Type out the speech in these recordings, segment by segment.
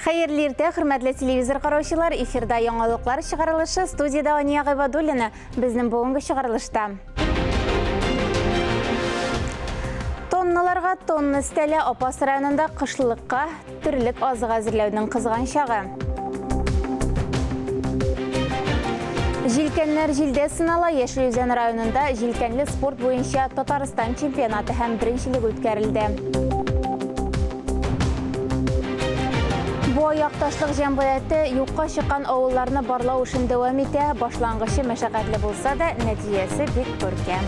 Hayırlı irte, hürmetli televizor karşılar, efirde yanılıklar çıkarılışı, stüdiyada Aniya Gıybadulina, bizning bugungi çıkarılışta. Tonnalarga tonna isteli Apas rayonunda qışlılıqqa türlük azıq hazırlauning qizg'an şağı. Jilkenler jilde sınala Yeşilyüzen rayonunda jilkenli sport boyunca Tataristan çempionatı hem birinchilik o'tkarildi. Bu ayaqtaşlıq jamiyati yo'qqa chiqqan ovullarni barlau uchun davom etadi. Boshlang'ichi mashaqqatli bo'lsa da, natijasi bek ko'rkam.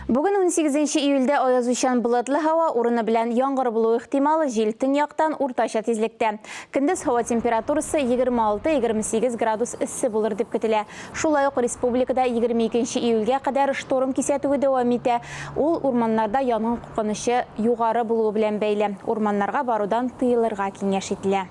Bugün 18 iyulda ayaz uçan bulutlu hava urunu bilen yağmur buluğu ihtimali jil tünyoqdan urtaşa tezlikte. Gündüz hava temperaturası 26-28 gradus ısı bulur dep kütüle. Şulay ok respublikada 22 iyulga kadar ştorm kesatuvi devam ete. Ol ormanlarda yanğın qo'qinishi yuqori buluğu bilen beyli. Ormanlarga barudan tıyılırga kengash etile.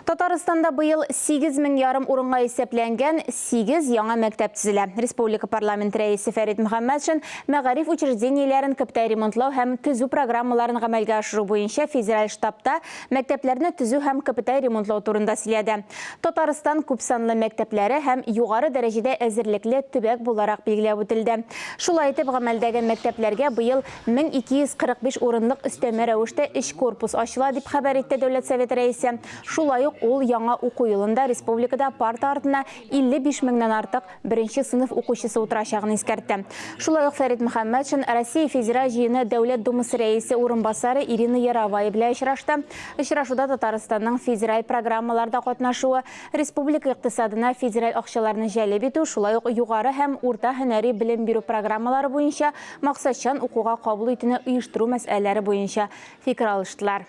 Tataristanda bu yıl 8.000 yarım orunga eseplengen 8 yana mektep tüzüle. Respublika Parlamenti Reisi Ferit Muhammadşin, məğarif uçurzeniyelerin kapitay remontlaw hem tüzü programmalarını amalga aşırı boyunca federal ştabta mekteplerini tüzü hem kapitay remontlaw turunda siledi. Tataristan kupsanlı mektepleri hem yuqarı derecede ezirlikli tübek bularak bilgilep ötüldi. Şulay etip gameldagi mekteplerge bu yıl 1245 orunluk üsteme rəvişte iş korpus açıla dip haber etti Devlet Sovet Reisi. Şulay ol яңа уку yılında республикада парта артына 55 меңнән артык birinchi sınıf оқучысы утырачагын ескертте. Шулай ук Фәрит Мөхәммәтшин Россия Федераль җыены Дәүләт Думасы рәисе урынбасары Ирина Яровая белән очрашты. Очрашуда Татарстанның федераль программаларда катнашуы, республика икътисадына федераль акчаларны җәлеп итү, шулай ук югары һәм урта һөнәри белем бирү программалары буенча максатчан укуга кабул итүне оештыру мәсьәләләре буенча фикер алыштылар.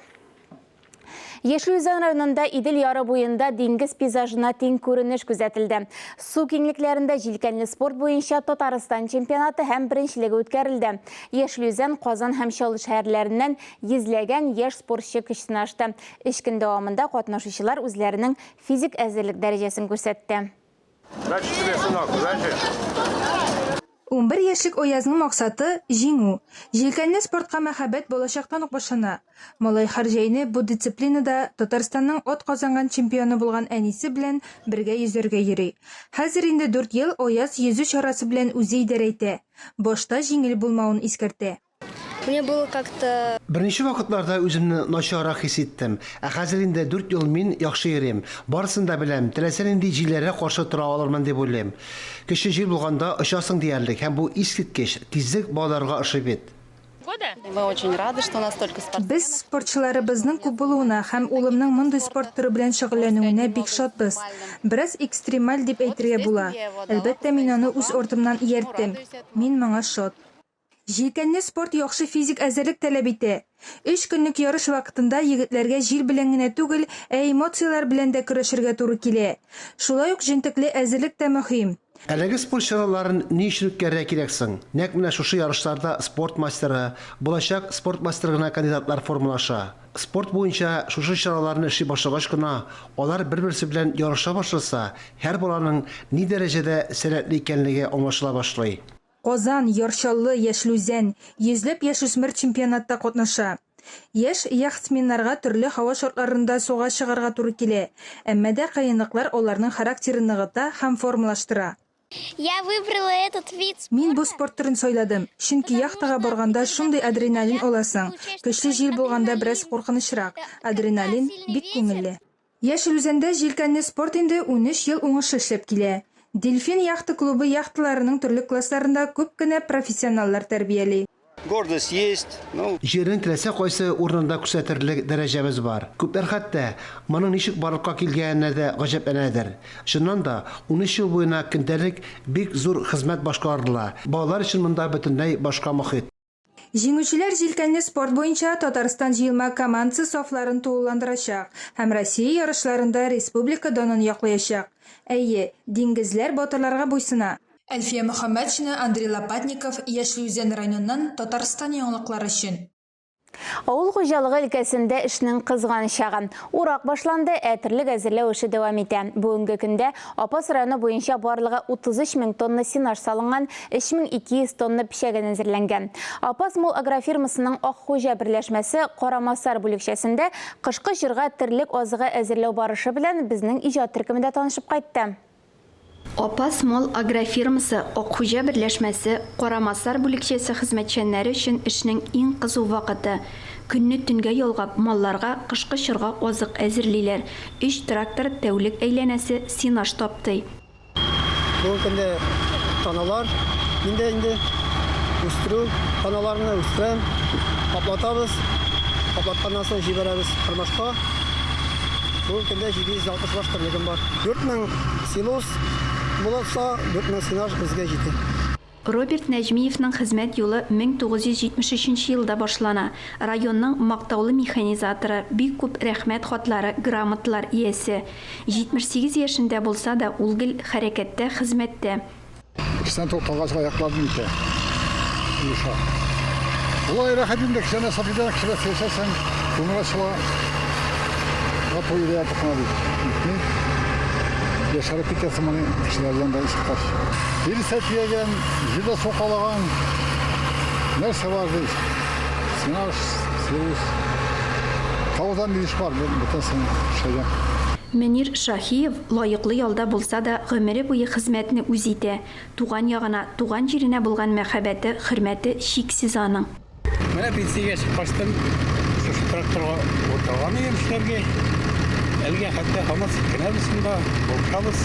Yeşilyüzen rayonunda İdil yarı boyunda dengiz peyzajına teң көрініш күзәтілді. Su kengliklerinde jilkenli sport boyunca Tataristan çempionatı hem birinchiligi o'tkarildi. Yeşilyüzen Qozon hem Şalı şehirlerinden yüzlegen yaş sportçı kişisini açtı. İş gün davamında qatnaşucular o'zlarining fizik әзірлік derecesini ko'rsatdi. 11 яшьлек Оязның максаты җиңү. Җилкәнле спортка мәхәббәт болашактан ук башлана. Малай Харҗайны бу дисциплинада Татарстанның ат казанган чемпионы булган әнисе белән бергә йөзәргә йөри. Хәзер инде 4 ел Ояз йөзү чарасы белән үзе идарә итә. Башта җиңел булмавын искәртә. Мне было как-то... Birinchi vaqtlarda o'zimni nochorroq his etdim. Hozir endi 4 yil men yaxshi yerim. Barısını da bilem. Tilesem endi jillarga qarshi tura olaman deb o'ylayman. Kishi jil bo'lganda ishasin deyarlik. Ham bu eskitkish, tezlik bolalarga oshib et. Мы очень рады, что у нас столько спортсменов. Без спортчыларыбызның күп булуына һәм улымның мондый спорт туры белән шөгыльләнүенә бик шатбыз. Бераз экстремаль дип әйтергә була. Әлбәттә мин аны үз ортымнан иярттем. Мин моңа шат. Җилкәнле спорт яхшы физик әзерлек таләп итә. 3 көнлек ярыш вакытында егетләргә җил белән генә түгел, эмоциялар белән дә көрәшергә туры килә. Шулай ук җентекле әзерлек тә мөһим. Әлеге спорт чараларын ни өчен үткәрергә кирәксең? Нәкъ менә шушы ярышларда спорт мастеры, булачак спорт мастерына кандидатлар формалаша. Спорт буенча шушы чараларны эшли башлагач кына, алар бер-берсе белән ярыша башласа, һәр баланың ни дәрәҗәдә сәләтле икәнлеге аңлашыла башлый. Qozon, Yarşallı, Yeşilyüzen, yüzlәп яшүсмер чемпионатта катнаша. Яшь яхтсменнарга төрле һава шартларында суга чыгарга туры килә, әмма дә кыенлыклар аларның характерын ныгыта һәм формалаштыра. Я выбрала этот вид. Мин бу спорт түрен сайладым, чөнки яхтага барганда шундый адреналин аласың. Көчле җил булганда бераз куркынычрак. Адреналин бик күңелле. Yeşilyüzендә җилкәнле спорт инде 13 ел уңышлы эшләп килә. Дельфин яхты клубы яхталарының төрле классларында күп кенә профессионаллар тәрбияли. Гордость есть. Җирен теләсә кайсы урында күрсәтерлек дәрәҗәбез бар. Күпләр хәтта моның ничек барлыкка килгәненә дә гаҗәпләнәдер. Шуннан да 13 ел буена көндәлек бик зур хезмәт башкардылар. Балалар өчен монда бөтенләй башка мохит. Җиңүчеләр җилкәнле спорт буенча Татарстан җыелма командасы сафларын тулыландырачак һәм Россия ярышларында республика данын яклаячак. Әйе, диңгезләр батырларга буйсына. Әлфия Мөхәммәтшина, Андрей Лопатников, Yeşilyüzen районыннан Татарстан яңалыклары өчен. Ауыл хуҗалыгы өлкәсендә эшнең кызган чагы. Урак башланды, әтерлек әзерләү эше дәвам итә. Бүгенге көндә Апас районы буенча барлыгы 33 мең тонна синаж салынган, 3200 тонна пешәген әзерләнгән. Апас мул агрофирмасының Акхуҗа берләшмәсе Карамасар бүлекчәсендә кышкы җырга терлек азыгы әзерләү барышы белән безнең иҗат төркемендә танышып кайтты. Апас мол агрофирмасы Акхуҗа берләшмәсе Карамасар бүлекчәсе хезмәтчәннәре өчен эшнең иң кызу вакыты. Көнне төнгә ялгап малларга кышкы чырга азык әзерлиләр. 3 трактор тәүлек әйләнәсе синаж тапты. Бүгенге көндә таналар инде үстерү таналарны үстерәм, каплатабыз. Каплатканнан соң җибәрәбез кырмашка. Бүгенге көндә 760 баш терлегем бар. 4000 силос булса, 4000 синаж безгә җитә. Роберт Нәҗмиевнең хезмәт юлы 1973 елда башлана. Районның мактаулы механизаторы, бик күп рәхмәт хатлары, грамоталар иясе. 78 яшендә булса да ул гел хәрәкәттә, хезмәттә. Кистән тукталгач аякларым итә. Иша. Улай рәхәтендә кешене сафидан кешеләр сәсәсен, күңелчә Апойда тохнали. Яшарып китәсем моны кешеләрдән дә ишеткәч. Bir сәтиягән, җиде сокалаган. Нәрсә бар ди? Синаж, силус. Таудан биш бар, бөтенсен шәҗә. Мөнир Шаһиев лаеклы ялда булса да гомере буе хезмәтне үз итә. Туган ягына, туган җиренә булган мәхәббәте, хөрмәте шиксез аның. Менә пенсиягә чыккачтан шушы тракторга утырган эшләргә. Әлгә хәтта һаман сикенәбезендә булабыз.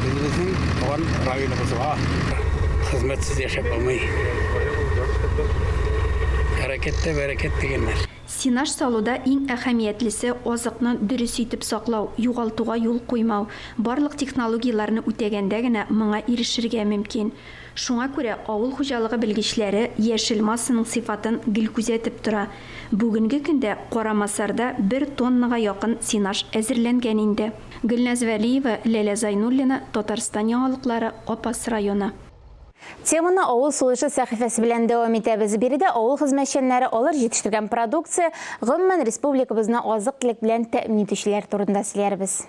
Безнең туган районыбызга хезмәтсез яшәп булмый. Хәрәкәттә бәрәкәт дигәннәр. Синаж салуда иң әһәмиятлесе азыкны дөрес итеп саклау, югалтуга юл куймау. Барлык технологияларны үтәгәндә генә моңа ирешергә мөмкин. Шуңа күрә авыл хуҗалыгы белгечләре яшел массаның сыйфатын гел күзәтеп тора. Бүгенге көндә Карамасарда 1 тоннага якын синаж әзерләнгән инде. Гөлназ Вәлиева, Ләлә Зайнуллина, Татарстан яңалыклары, Апас районы. Теманы авыл сулышы сәхифәсе белән дәвам итәбез. Биредә авыл хезмәтчәннәре алар җитештергән продукция гомумән республикабызны азык-төлек белән тәэмин итүчеләр турында сөйләрбез.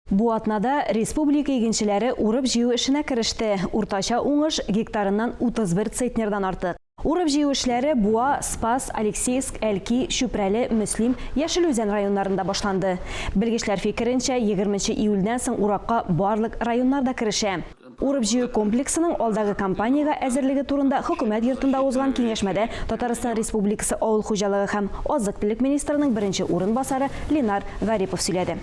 Бу атнада республика игенчеләре урып җыю эшенә кереште. Уртача уңыш гектарыннан 31 центнердан артык. Урып җыю эшләре Буа, Спас, Алексеевск, Әлки, Шүпрәле, Мөслим, Яшелүзән районнарында башланды. Белгечләр фикеренчә, 20 июльдән соң уракка барлык районнарда керешә. Урып җыю комплексының алдагы кампанияга әзерлеге турында хөкүмәт йортында узган киңәшмәдә Татарстан Республикасы авыл хуҗалыгы һәм азык-төлек министрының беренче урынбасары Ленар Гарипов сөйләде.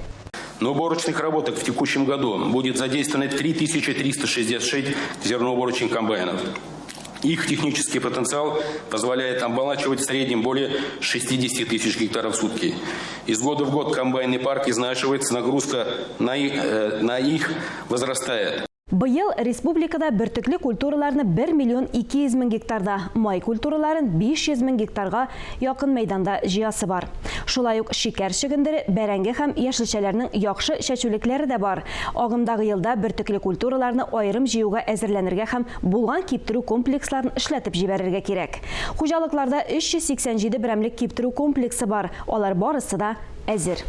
На уборочных работах в текущем году будет задействовано 3366 зерноуборочных комбайнов. Их технический потенциал позволяет обволачивать в среднем более 60 тысяч гектаров в сутки. Из года в год комбайнный парк изнашивается, нагрузка на их возрастает. Быел республикада бөртекле культураларны 1 миллион 200 мең гектарда, май культураларын 500 мең гектарга якын мәйданда җыясы бар. Шулай ук шикәр чөгендере, бәрәңге һәм яшелчәләрнең яхшы чәчүлекләре дә бар. Агымдагы елда бөртекле культураларны аерым җыюга әзерләнергә һәм булган киптерү комплексларын эшләтеп җибәрергә кирәк. Хуҗалыкларда 387 берәмлек киптерү комплексы бар. Алар барысы да әзер.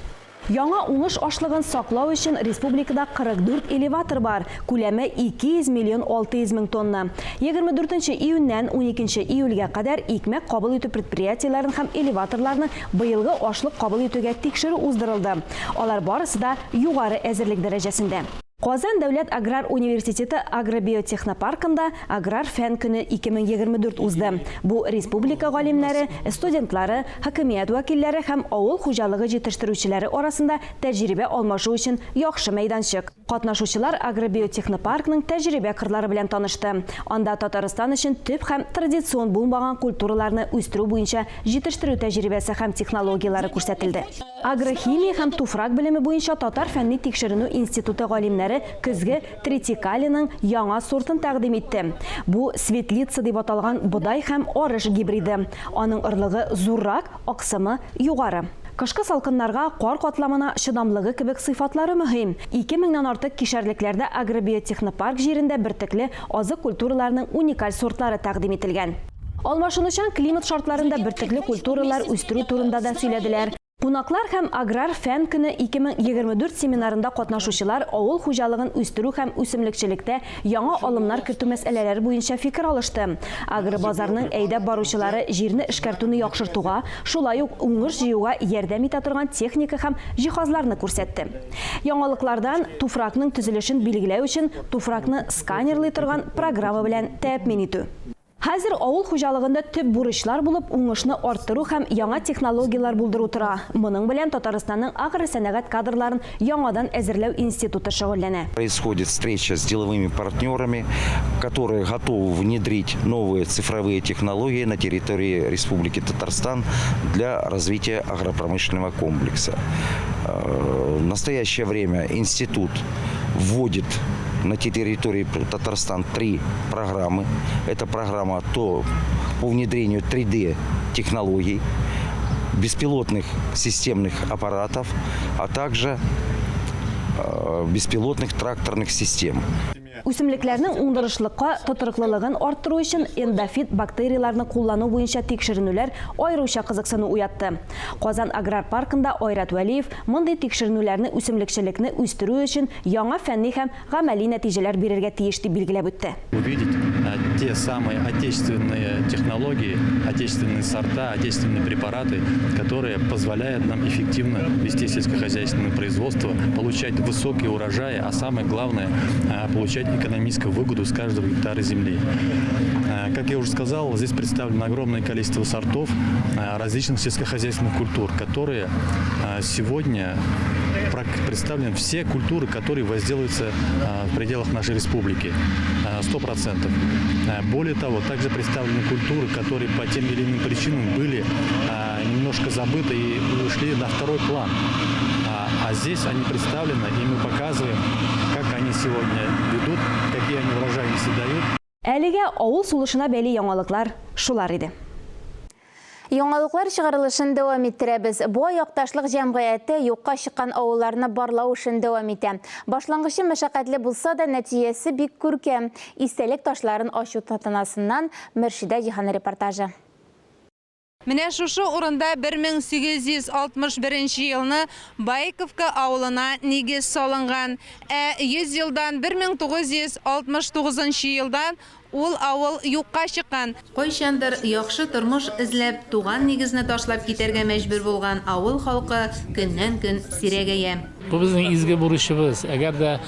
Яңа уңыш ашлыгын саклау өчен республикада 44 элеватор бар. Күләме 200 миллион 600 мең тонна. 24 июньнән 12 июльгә кадәр икмәк кабул итү предприятиеләрен һәм элеваторларны быелгы ашлык кабул итүгә тикшерү уздырылды. Алар барысы да югары әзерлек дәрәҗәсендә. Казан дәүләт аграр университеты агробиотехнопаркында аграр фән көне 2024 узды. Бу республика галимнәре, студентлары, хакимият вәкилләре һәм авыл хуҗалыгы җитештерүчеләре арасында тәҗрибә алмашу өчен яхшы мәйданчык. Катнашучылар агробиотехнопаркның тәҗрибә кырлары белән танышты. Анда Татарстан өчен төп һәм традицион булмаган культураларны үстерү буенча җитештерү тәҗрибәсе һәм технологиялары күрсәтелде. Агрохимия һәм туфрак белеме буенча Татар фәнни тикшеренү институты галимнәре көзге тритикалиның яңа сортын тәкъдим итте. Бу светлица дип аталган бодай һәм арыш гибриды. Аның ырлыгы зуррак, аксымы югары. Кышкы салкыннарга кар катламына чыдамлыгы кебек сыйфатлары мөһим. 2000ннан артык кишәрлекләрдә агробиотехнопарк җирендә бертекле азык культураларының уникаль сортлары тәкъдим ителгән. Алмашынучан климат шартларында бертекле культуралар үстерү турында да сөйләделәр. Кунаклар һәм аграр фән көне 2024 семинарында катнашучылар авыл хуҗалыгын үстерү һәм үсемлекчелектә яңа алымнар кертү мәсьәләләре буенча фикер алышты. Агробазарның әйдәп баручылары җирне эшкәртүне яхшыртуга, шулай ук уңыш җыюга ярдәм итә торган техника һәм җиһазларны күрсәтте. Яңалыклардан туфракның төзелешен билгеләү өчен туфракны сканерлый торган программа белән тәэмин итү. Хәзер авыл хуҗалыгында төп бурычлар булып уңышны арттыру һәм яңа технологиялар булдыру тора. Моның белән Татарстанның агросәнәгать кадрларын яңадан әзерләү институты шөгыльләнә. Происходит встреча с деловыми партнерами, которые готовы внедрить новые цифровые технологии на территории Республики Татарстан для развития агропромышленного комплекса. В настоящее время институт вводит на территории Татарстана 3 программы. Это программа по внедрению 3D-технологий, беспилотных системных аппаратов, а также беспилотных тракторных систем. Үсемлекләрнең уңдырышлыкка тотырыклылыгын арттыру өчен эндофит бактерияларны куллану буенча тикшеренүләр аеруча кызыксыну уятты. Казан аграр паркында Айрат Вәлиев мондый тикшеренүләрне үсемлекчелекне үстерү өчен яңа фәнни һәм гамәли нәтиҗәләр бирергә тиеш дип билгеләп үтте. Увидеть те самые отечественные технологии, отечественные сорта, отечественные препараты, которые позволяют нам эффективно вести сельскохозяйственное производство, получать высокие урожаи, а самое главное получать экономическую выгоду с каждого гектара земли. Как я уже сказал, здесь представлено огромное количество сортов различных сельскохозяйственных культур, которые сегодня представлены все культуры, которые возделываются в пределах нашей республики. 100%. Более того, также представлены культуры, которые по тем или иным причинам были немножко забыты и ушли на второй план. А здесь они представлены, и мы показываем, как они сегодня ведут, какие они урожайности дают. Әлегә авыл сулышына бәйле яңалыклар шулар иде. Яңалыклар чыгарылышын дәвам иттерәбез. Бу якташлык җәмгыяте юкка чыккан авылларны барлау эшен дәвам итә. Башлангычы мәшәкатьле булса да, нәтиҗәсе бик күркәм. Истәлек ташларын ачу тантанасыннан Мөршидә Җиһан репортажы. Менә шушы урында 1861 елны Байковка авылына нигез салынган. 100 елдан 1969 елдан ул авыл юкка чыккан. Кайчандыр яхшы тормыш эзләп, туган нигезне ташлап китәргә мәҗбүр булган авыл халкы көннән-көн сирәгәя. Бу безнең изге бурычыбыз. Әгәр дә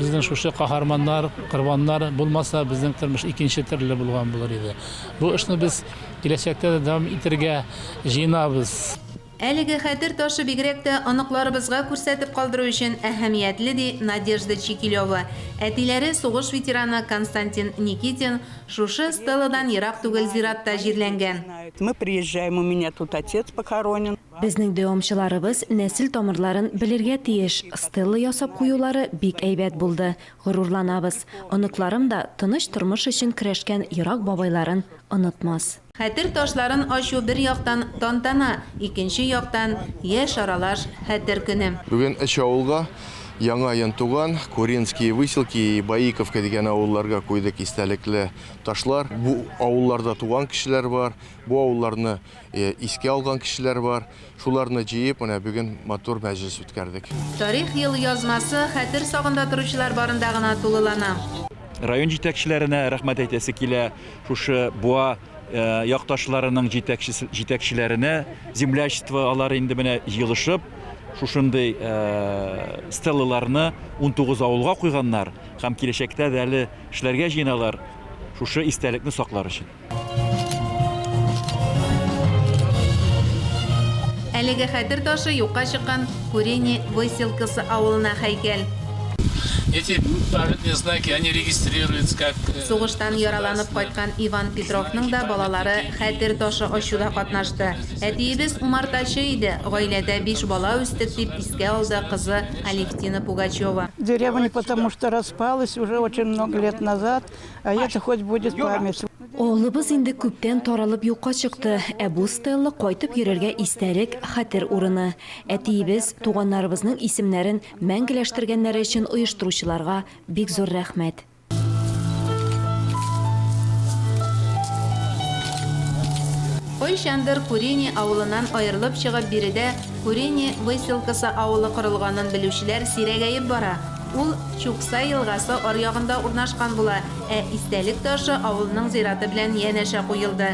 безнең шушы каһарманнар, кырбаннар булмаса, безнең тормыш икенче төрле булган булыр иде. Бу эшне без киләчәктә дә дәвам итәргә җыенабыз. Әлеге хәтер ташы бигрәк тә аныкларыбызга күрсәтеп калдыру өчен әһәмиятле ди Надежда Чикилева. Әтиләре сугыш ветераны Константин Никитин шушы стелладан ерак түгел зиратта җирләнгән. Мы приезжаем, у меня тут отец похоронен. Безнең дәвамчыларыбыз нәсел тамырларын белергә тиеш. Стелла ясап куюлары бик әйбәт булды. Горурланабыз. Оныкларым да тыныч тормыш өчен көрәшкән ерак бабайларын онытмас. Хәтер ташларын ачу бер яктан тантана, икенче яктан яшь аралаш хәтер көне. Бүген үч авылга яңа янтуган, Куринские выселки и Баиковка дигән авылларга куйдык истәлекле ташлар. Бу авылларда туган кешеләр бар, бу авылларны искә алган кешеләр бар. Шуларны җыеп, менә бүген матур мәҗлес үткәрдек. Тарих ел язмасы хәтер сагында торучылар барында гына тулылана. Район җитәкчеләренә рәхмәт әйтәсе килә. Шушы буа якташларының җитәкчеләренә землячество алар инде менә җыелышып, шушындый стеллаларны 19 авылга куйганнар һәм киләчәктә дә әле эшләргә җыеналар шушы истәлекне саклар өчен. Әлеге хәтер ташы юкка чыккан Курени выселкасы авылына һәйкәл. Эти памятные знаки, они регистрируются как... Сугыштан яраланып кайткан Иван Петровның да балалары хәтер ташы ачуда катнашты. Әтиебез умартачы иде, гаиләдә 5 бала үстек дип искә алды кызы Алевтина Пугачева. Деревня потому что распалась уже очень много лет назад, а это хоть будет память. Авылыбыз инде күптән таралып юкка чыкты. Бу стелла кайтып йөрергә истәлек хәтер урыны. Әтиебез туганнарыбызның исемнәрен мәңгеләштергәннәре өчен оештыручыларга бик зур рәхмәт. Кайчандыр Курени авылынан аерылып чыгып биредә Курени выселкасы авылы кырылганын белүчеләр сирәгәеп бара. Ул Чукса елгасы аръягында урнашкан була, истәлек ташы авылның зираты белән янәшә куелды.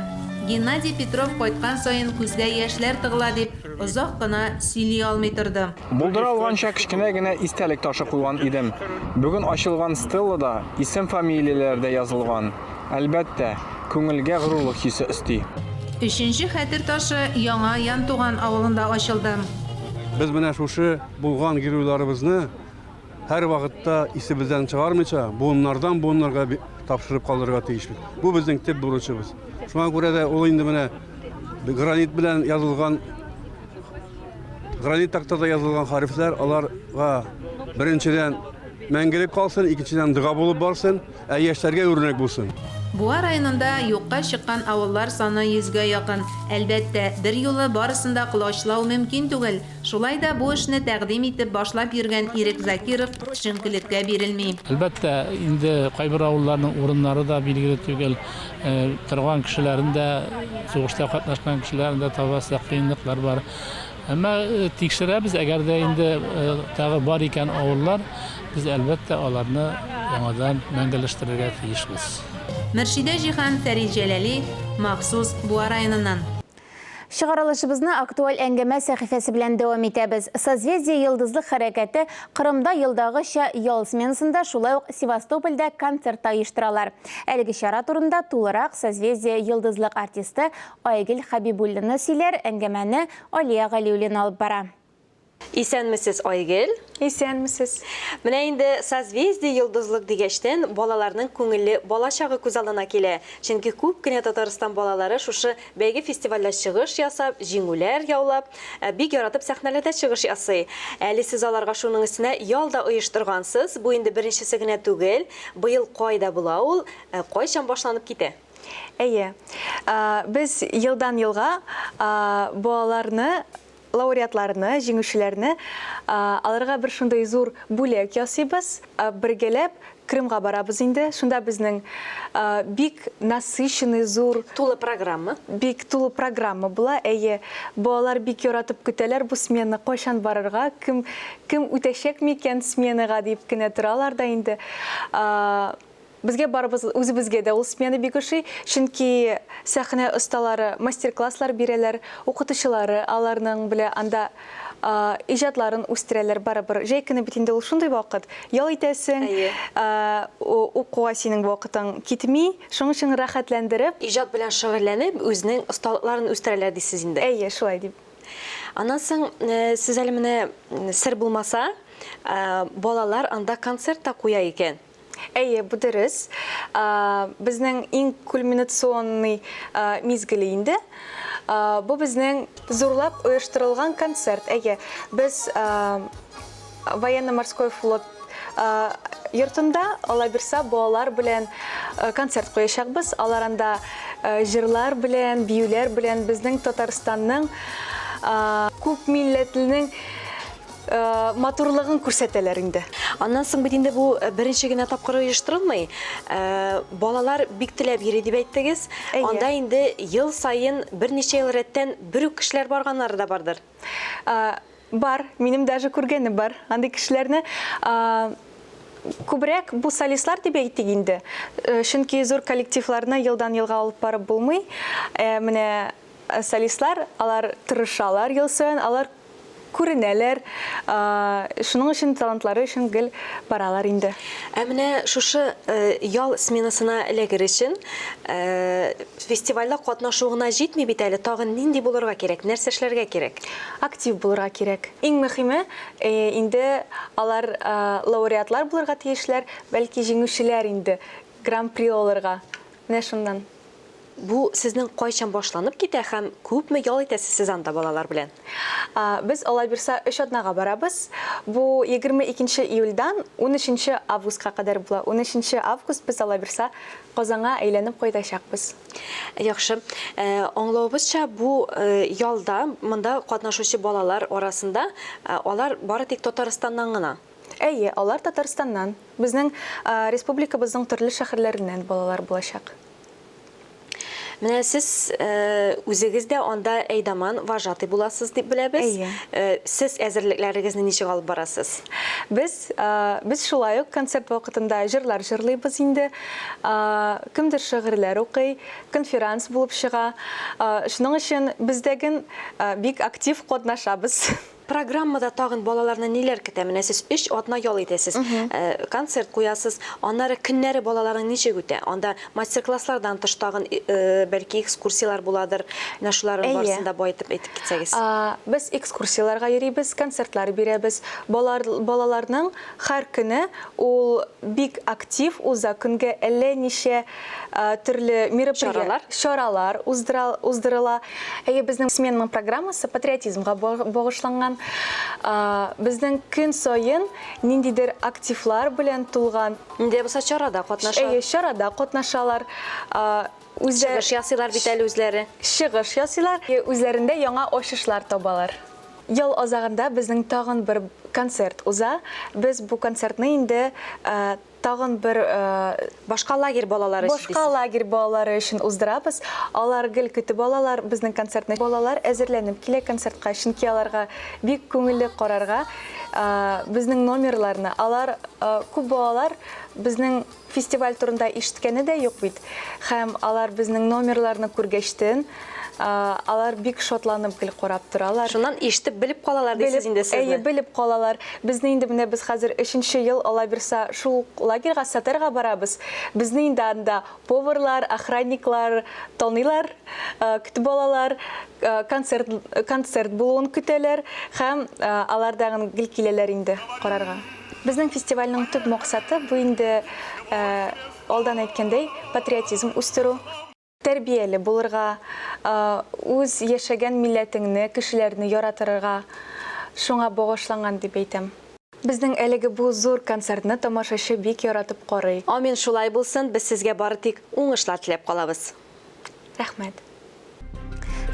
Геннадий Петров кайткан саен күзгә яшьләр тыгыла дип, озак кына сөйли алмый торды. Булдыра алганча кичкенә генә истәлек ташы куйган идем. Бүген ачылган стеллада исем фамилияләр дә язылган. Әлбәттә, күңелгә горурлык хисе өсти. Өченче хәтер ташы яңа Янтуган авылында ачылды. Без менә шушы булган геройларыбызны һәр вакытта исебездән чыгармыйча, буыннарга тапшырып калдырырга тиешбез. Бу безнең төп бурычыбыз. Шуңа күрә дә ул инде менә гранит белән язылган, гранит тактада язылган хәрефләр, аларга беренчедән мәңгелек калсын, икенчедән дога булып барсын, яшьләргә үрнәк булсын. Буа районында юкка чыккан авыллар саны 100-гә якын. Әлбәттә, бер юлы барысында кылачлау мөмкин түгел. Шулай да бу эшне тәкъдим итеп башлап йөргән Ирек Закиров төшенкелеккә бирелми. Әлбәттә, инде кайбер авылларның урыннары да билгеле түгел. Торган кешеләрен дә, сугышта катнашкан кешеләрен дә табасы кыенлыклар бар. Әмма тикшерәбез, әгәр дә инде тагы бар икән авыллар, без әлбәттә аларны яңадан мәңгеләштерергә тиешбез. Мөршидә Җиһан, Фәрид Җәләли, махсус Буа районыннан. Шығарылышыбызны актуаль әңгәмә сәхифәсе белән дәвам итәбез. Созвездие йылдызлык хәрәкәте Кырымда елдагыча ял сменасында, шулай ук Севастопольдә концерт оештыралар. Әлеге чара турында тулырак Созвездие йылдызлык артисты Айгөл Хабибуллина сөйләр, әңгәмәне Алия Галиуллина алып бара. Исәнмесез, Айгөл? Исәнмесез. Менә инде созвездие йылдызлык дигәчтән балаларның күңелле балачагы күз алдына килә. Чөнки күп кенә Татарстан балалары шушы бәйге фестивальдә чыгыш ясап, җиңүләр яулап, бик яратып сәхнәләрдә чыгыш ясый. Әле сез аларга шуның өстенә ялда оештыргансыз. Бу инде беренчесе генә түгел. Быел кайда була ул? Кайчан башланып китә? Әйе. Без елдан елга балаларны, лауреатларны, җиңүчеләрне аларга бер шундый зур бүләк ясыйбыз. Бергәләп Крымга барабыз инде. Шунда безнең бик насыщенный зур тулы программа. Бик тулы программа була. Әйе, балалар бик яратып көтәләр бу сменаны, кайчан барырга, кем үтәчәк микән сменага дип кенә торалар да инде. Безгә барыбыз, үзебезгә дә ул смена бик ошый, чөнки сәхнә осталары мастер-класслар бирәләр, укытучылары аларның белә анда иҗатларын үстерәләр барыбер. Җәй көне бит инде ул шундый вакыт. Ял итәсең, укуга синең вакытың китми, шуның өчен рәхәтләндереп, иҗат белән шөгыльләнеп, үзенең осталыкларын үстерәләр дисез инде. Әйе, шулай дип. Аннан соң сез әле менә сер булмаса, балалар анда концерт та куя икән. Әйе, бу дөрес. Безнең иң кульминационный мизгеле инде. Бу безнең зурлап оештырылган концерт. Әйе, без военно-морской флот йортында алабирса балалар белән концерт куячакбыз. Аларында җырлар белән, биюләр белән безнең Татарстанның күп милләтленең матурлыгын күрсәтәләр инде. Аннан соң бит инде бу беренче генә тапкыр оештырылмый. Балалар бик теләп йөри дип әйттегез. Анда инде ел сайын берничә ел рәттән бер үк кешеләр барганнары да бардыр. Бар, минем даже күргәнем бар. Андый кешеләрне күбрәк бу солистлар дип әйтик инде. Чөнки зур коллективларны елдан елга алып барып булмый. Менә солистлар, алар тырышалар ел саен, алар күренәләр, шуның өчен талантлары өчен гел баралар инде. Менә шушы ял сменасына эләгер өчен фестивальдә катнашу гына җитми бит әле, тагын нинди булырга кирәк, нәрсә эшләргә кирәк? Актив булырга кирәк. Иң мөһиме, инде алар лауреатлар булырга тиешләр, бәлки җиңүчеләр инде гран-при алырга. Менә шуннан. Бу сезнең кайчан башланып китә һәм күпме ял итәсез сез анда балалар белән? Без алабирса 3 атнага барабыз. Бу 22 июльдән 13 августка кадәр була. 13 август без алабирса Казанга әйләнеп кайтачакбыз. Яхшы. Аңлавыбызча, бу ялда монда катнашучы балалар арасында алар бары тик Татарстаннан гына. Әйе, алар Татарстаннан. Безнең республикабызның төрле шәһәрләреннән балалар булачак. Менә сез үзегез дә анда әйдаман вожатый буласыз дип беләбез. Сез әзерлекләрегезне ничек алып барасыз? Біз шулай ук концерт вакытында җырлар җырлыйбыз инде. Кемдер шигырьләр укый, конференц булып чыга. Шуның өчен бездәген бик актив катнашабыз. Программада тагын балаларны ниләр көтә? Менә сез 3 атна ял итәсез. Концерт куясыз. Аннары көннәре балаларның ничек үтә? Анда мастер-класслардан тыш тагын бәлки экскурсиялар буладыр. Менә шуларын барысында байтып әйтеп китсәгез. Без экскурсияларга йөрибез, концертлар бирәбез. Балаларның һәр көне ул бик актив уза, көнгә әллә ничә төрле чаралар уздырыла. Безнең сменаның программасы патриотизмга багышланган. Безнең көн сайын ниндидер активлар белән тулган. Инде булса чарада катнашалар. Чарада катнашалар. Чыгыш ясыйлар бит әле үзләре. Чыгыш ясыйлар. Үзләрендә яңа ачышлар табалар. Ел азагында безнең тагын бер концерт уза. Без бу концертны инде тагын бер башка лагерь балалары өчен уздырабыз. Алар гел көтүп алалар безнең концертны. Балалар әзерләнеп килә концертка, чөнки аларга бик күңелле карарга. Безнең номерларны алар күп балалар безнең фестиваль турында ишеткәне дә юк бит. Һәм алар безнең номерларны күргәчтен алар бик шатланып гел карап торалар. Шуннан ишетеп билеп калалар дисез инде сезне. Билеп калалар. Безне инде менә без хәзер 3нче ел ала бирсә шул лагерьга сатарга барабыз. Безне инде анда поварлар, охранниклар танылар, көтүп алалар, концерт булуын көтәләр һәм алардагы гел киләләр инде карарга. Безнең фестивальнең төп максаты бу инде алдан әйткәндәй патриотизм үстерү. Тәрбияле булырга, үз яшәгән милләтеңне, кешеләрне яратырга, шуңа багышланган дип әйтәм. Безнең әлеге бу зур концертны тамашачы бик яратып карый. Амин, шулай булсын. Без сезгә бары тик уңышлар теләп калабыз. Рәхмәт.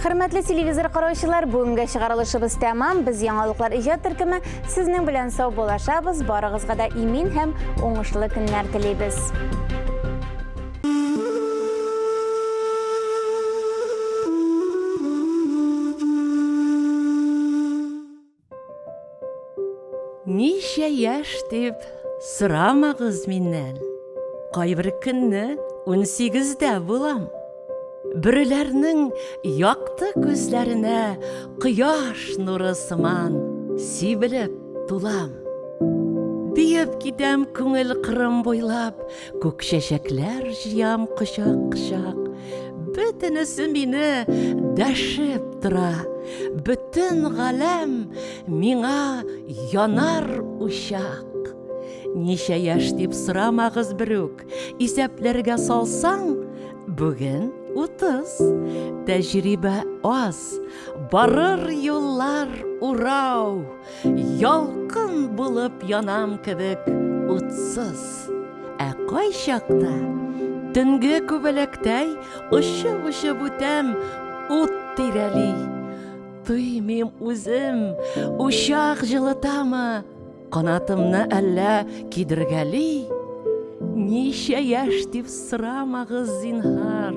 Хөрмәтле телевизор караучылар, бүгенге чыгарылышыбыз тәмам. Без яңалыклар иҗат төркеме сезнең белән сау булашабыз. Барыгызга да имин һәм уңышлы көннәр телибез. Ничә яшь дип сорамагыз миннән. Кайбер көнне 18дә булам. Бүреләрнең якты күзләренә кояш нуры сыман сибелеп тулам. Биеп китәм күңел кырым буйлап, күк чәчәкләр җыям кочак-кочак. Бөтенесе мине дәшеп тора. Бүтән галәм миңа янар учак. Ничә яшь дип сорамагыз берүк, исәпләргә салсаң, бүген 30. Тәҗрибә аз, барыр юллар урау. Ялкын булып янам кебек утсыз. Ә кайчакта төнге күбәләктәй очып үтәм ут тирәли. Туймыйм үзем, учак җылытамы, канатымны әллә кидергәли. Ничә яшь дип сорамагыз зинһар,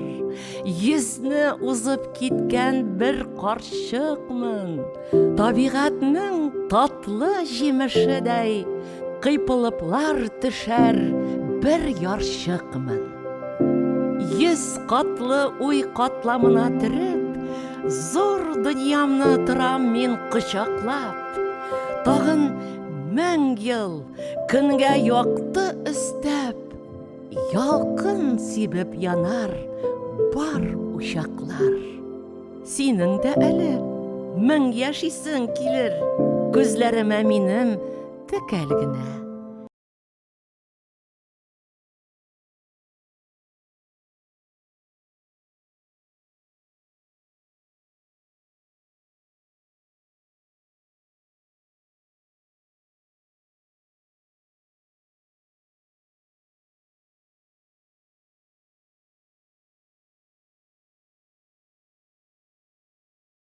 йөзне узып киткән бер карчыкмын. Табигатьнең татлы җимешедәй, кыйпылыплар төшәр бер ярчыкмын. 100 катлы уй катламына төреп, зур дөньямны торам мин кочаклап. Тагын 1000 ел көнгә якты өстәп, ялкын сибеп янар бар учаклар. Синең дә әле 1000 яшисең килер, күзләремә минем текәл генә.